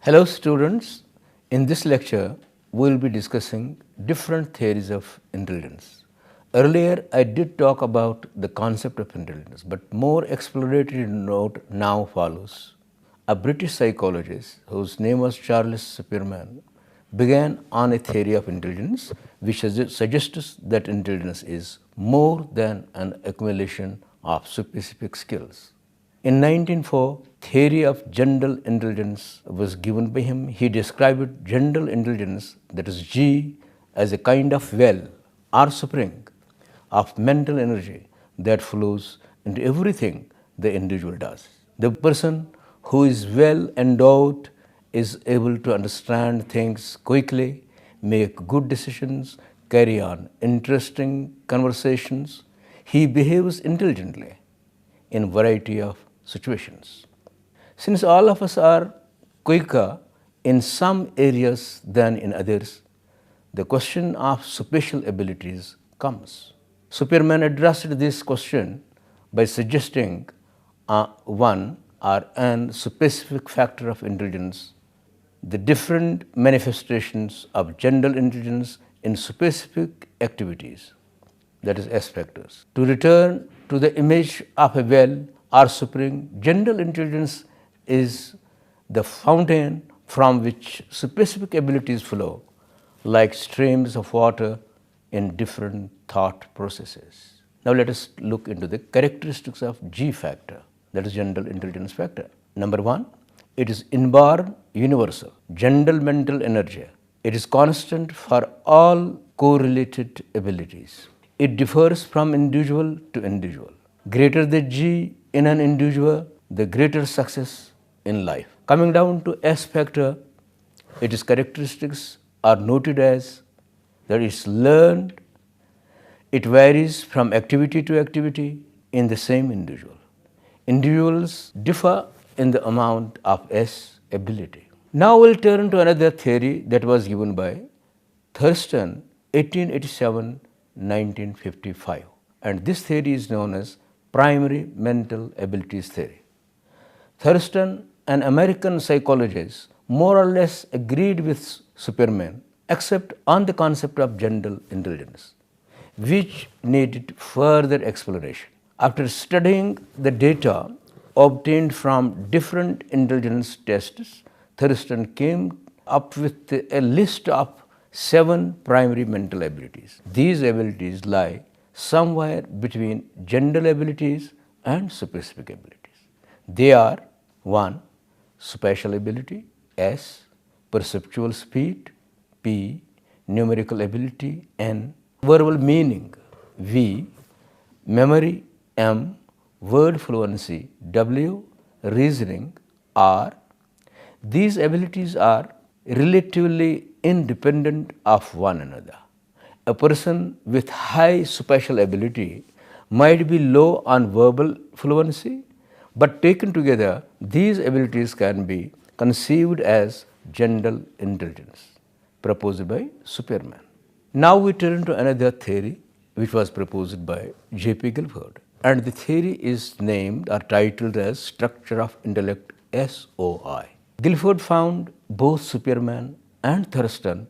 Hello students, in this lecture we will be discussing different theories of intelligence. Earlier I did talk about the concept of intelligence, but more exploratory note now follows. A British psychologist whose name was Charles Superman began on a theory of intelligence which suggests that intelligence is more than an accumulation of specific skills. In 1904, theory of general intelligence was given by him. He described general intelligence, that is G, as a kind of well or spring of mental energy that flows into everything the individual does. The person who is well endowed is able to understand things quickly, make good decisions, carry on interesting conversations. He behaves intelligently in variety of situations. Since all of us are quicker in some areas than in others, the question of special abilities comes. Superman addressed this question by suggesting one or an specific factor of intelligence, the different manifestations of general intelligence in specific activities, that is S factors. To return to the image of a well or spring, general intelligence is the fountain from which specific abilities flow, like streams of water in different thought processes. Now let us look into the characteristics of G factor, that is general intelligence factor. Number one, it is inborn, universal, general mental energy. It is constant for all correlated abilities. It differs from individual to individual. Greater the G in an individual, the greater success in life. Coming down to S factor, its characteristics are noted as that it's learned, it varies from activity to activity in the same individual. Individuals differ in the amount of S ability. Now we'll turn to another theory that was given by Thurston, 1887-1955, and this theory is known as primary mental abilities theory. Thurston, an American psychologist, more or less agreed with Superman except on the concept of general intelligence, which needed further exploration. After studying the data obtained from different intelligence tests, Thurston came up with a list of 7 primary mental abilities. These abilities lie somewhere between general abilities and specific abilities. They are 1. Spatial ability, S. Perceptual speed, P. Numerical ability, N. Verbal meaning, V. Memory, M. Word fluency, W. Reasoning, R. These abilities are relatively independent of one another. A person with high spatial ability might be low on verbal fluency, but taken together, these abilities can be conceived as general intelligence, proposed by Superman. Now we turn to another theory which was proposed by J.P. Guilford, and the theory is named or titled as Structure of Intellect, SOI. Guilford found both Superman and Thurston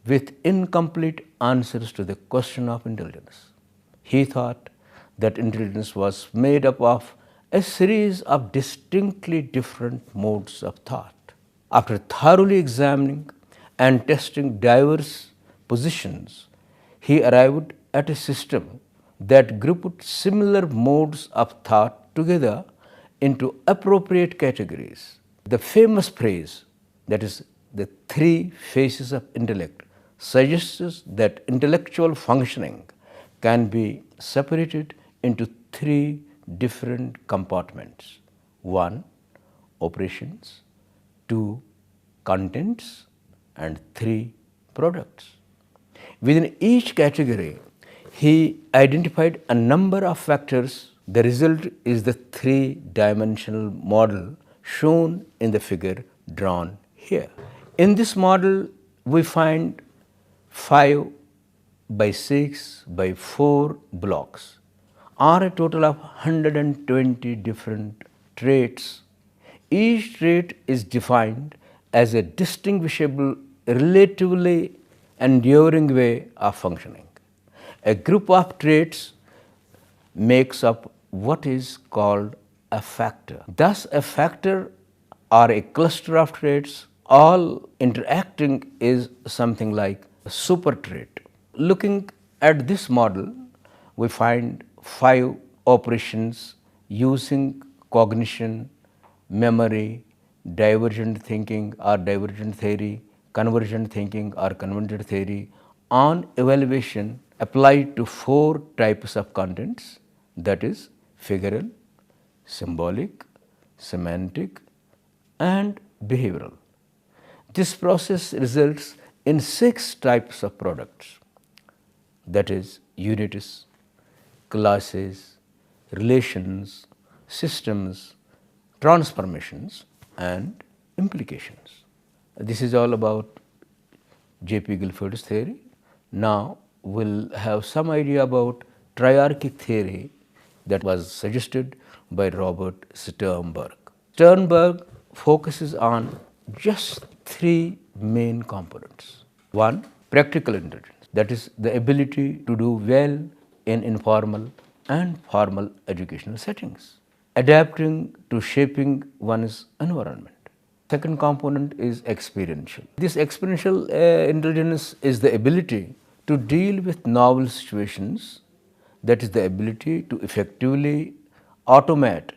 with incomplete answers to the question of intelligence. He thought that intelligence was made up of a series of distinctly different modes of thought. After thoroughly examining and testing diverse positions, he arrived at a system that grouped similar modes of thought together into appropriate categories. The famous phrase, that is the 3 phases of intellect, suggests that intellectual functioning can be separated into 3 different compartments. 1. Operations, 2. Contents, and 3. Products. Within each category, he identified a number of factors. The result is the 3-dimensional model shown in the figure drawn here. In this model, we find 5 by 6 by 4 blocks, or a total of 120 different traits. Each trait is defined as a distinguishable, relatively enduring way of functioning. A group of traits makes up what is called a factor. Thus, a factor or a cluster of traits all interacting is something like a super trait. Looking at this model, we find 5 operations using cognition, memory, divergent thinking or divergent theory, convergent thinking or convergent theory on evaluation applied to 4 types of contents, that is figural, symbolic, semantic and behavioral. This process results in 6 types of products, that is units, classes, relations, systems, transformations and implications. This is all about J.P. Guilford's theory. Now we'll have some idea about triarchic theory that was suggested by Robert Sternberg. Sternberg focuses on just 3 main components. 1. Practical intelligence, that is the ability to do well in informal and formal educational settings, adapting to shaping one's environment. Second component is experiential. This experiential intelligence is the ability to deal with novel situations, that is the ability to effectively automate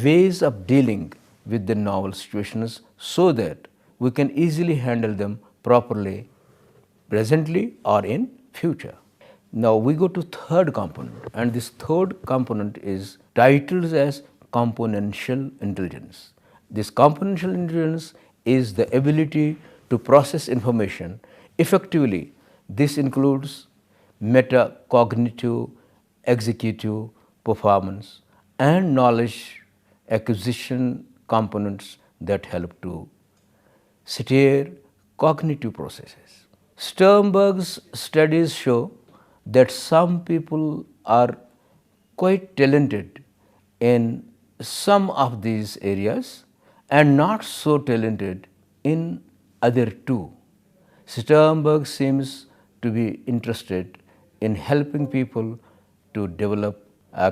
ways of dealing with the novel situations so that we can easily handle them properly presently or in future. Now we go to third component, and this third component is titled as componential intelligence. This componential intelligence is the ability to process information effectively. This includes metacognitive, executive, performance and knowledge acquisition components that help to steer cognitive processes. Sternberg's studies show that some people are quite talented in some of these areas and not so talented in other 2. Sternberg seems to be interested in helping people to develop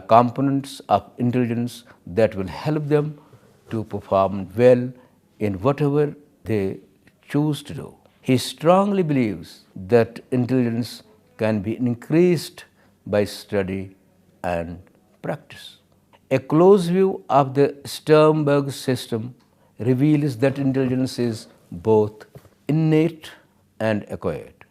components of intelligence that will help them to perform well in whatever they choose to do. He strongly believes that intelligence can be increased by study and practice. A close view of the Sternberg system reveals that intelligence is both innate and acquired.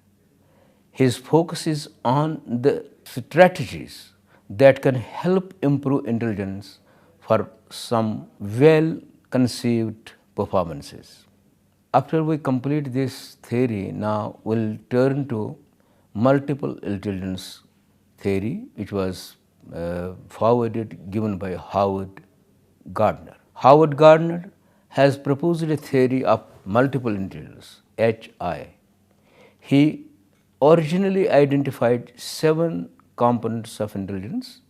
His focus is on the strategies that can help improve intelligence for some well-conceived performances. After we complete this theory, now we'll turn to multiple intelligence theory, which was given by Howard Gardner. Howard Gardner has proposed a theory of multiple intelligence, HI. He originally identified 7 components of intelligence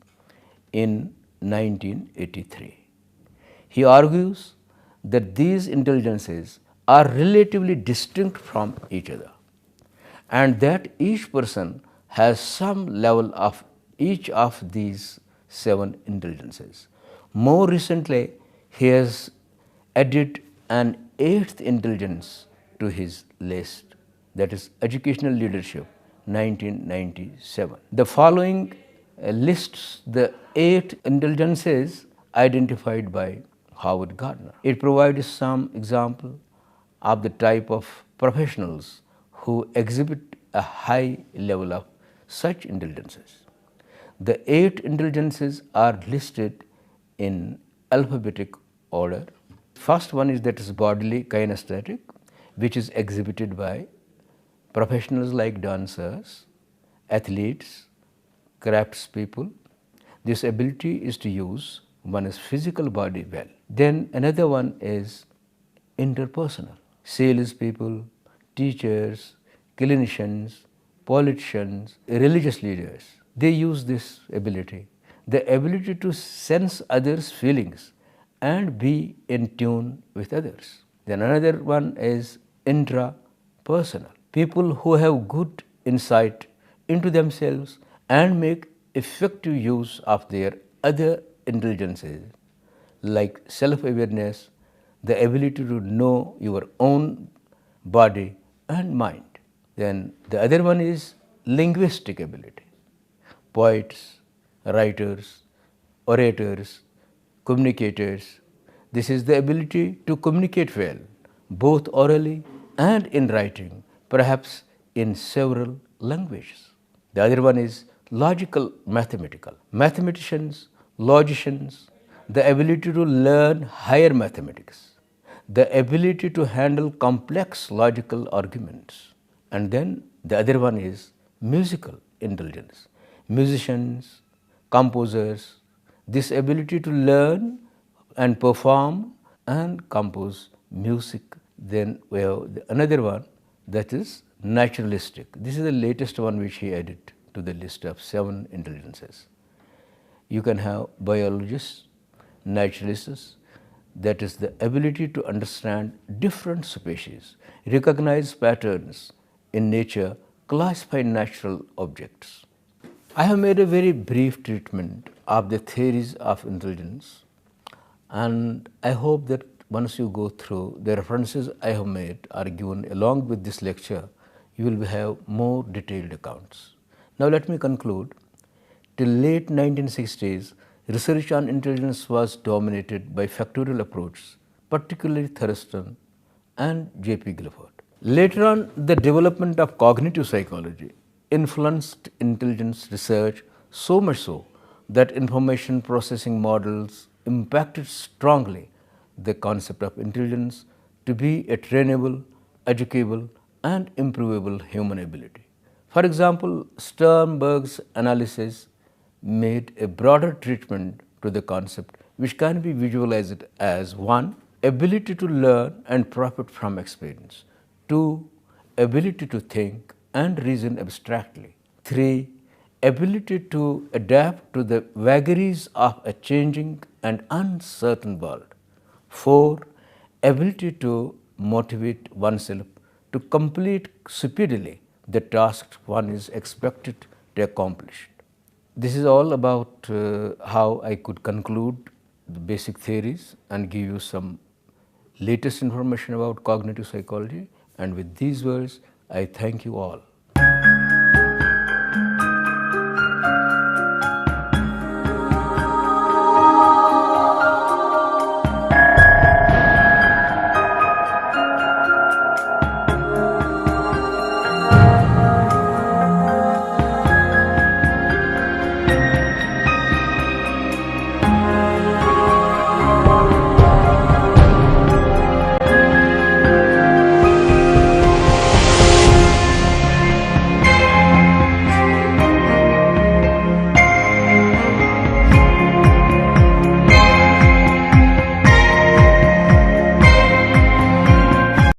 in 1983. He argues that these intelligences are relatively distinct from each other and that each person has some level of each of these 7 intelligences. More recently, he has added an 8th intelligence to his list, that is educational leadership, 1997. The following lists the 8 intelligences identified by Howard Gardner. It provides some example of the type of professionals who exhibit a high level of such intelligences. The 8 intelligences are listed in alphabetic order. First one is that is bodily kinesthetic, which is exhibited by professionals like dancers, athletes, craftspeople. This ability is to use one's physical body well. Then another one is interpersonal. Salespeople, teachers, clinicians, politicians, religious leaders, they use this ability. The ability to sense others' feelings and be in tune with others. Then another one is intrapersonal. People who have good insight into themselves and make effective use of their other intelligences like self-awareness, the ability to know your own body and mind. Then the other one is linguistic ability. Poets, writers, orators, communicators. This is the ability to communicate well, both orally and in writing, perhaps in several languages. The other one is logical mathematical. Mathematicians, logicians, the ability to learn higher mathematics, the ability to handle complex logical arguments. And then the other one is musical intelligence. Musicians, composers, this ability to learn and perform and compose music. Then we have another one, that is naturalistic. This is the latest one which he added to the list of 7 intelligences. You can have biologists, naturalists, that is the ability to understand different species, recognize patterns in nature, classify natural objects. I have made a very brief treatment of the theories of intelligence, and I hope that once you go through the references I have made are given along with this lecture, you will have more detailed accounts. Now let me conclude. Till late 1960s, research on intelligence was dominated by factorial approaches, particularly Thurston and J.P. Guilford. Later on, the development of cognitive psychology influenced intelligence research so much so that information processing models impacted strongly the concept of intelligence to be a trainable, educable, and improvable human ability. For example, Sternberg's analysis made a broader treatment to the concept which can be visualized as 1. Ability to learn and profit from experience. 2. Ability to think and reason abstractly. 3. Ability to adapt to the vagaries of a changing and uncertain world. 4. Ability to motivate oneself to complete speedily the tasks one is expected to accomplish. This is all about how I could conclude the basic theories and give you some latest information about cognitive psychology. And with these words, I thank you all.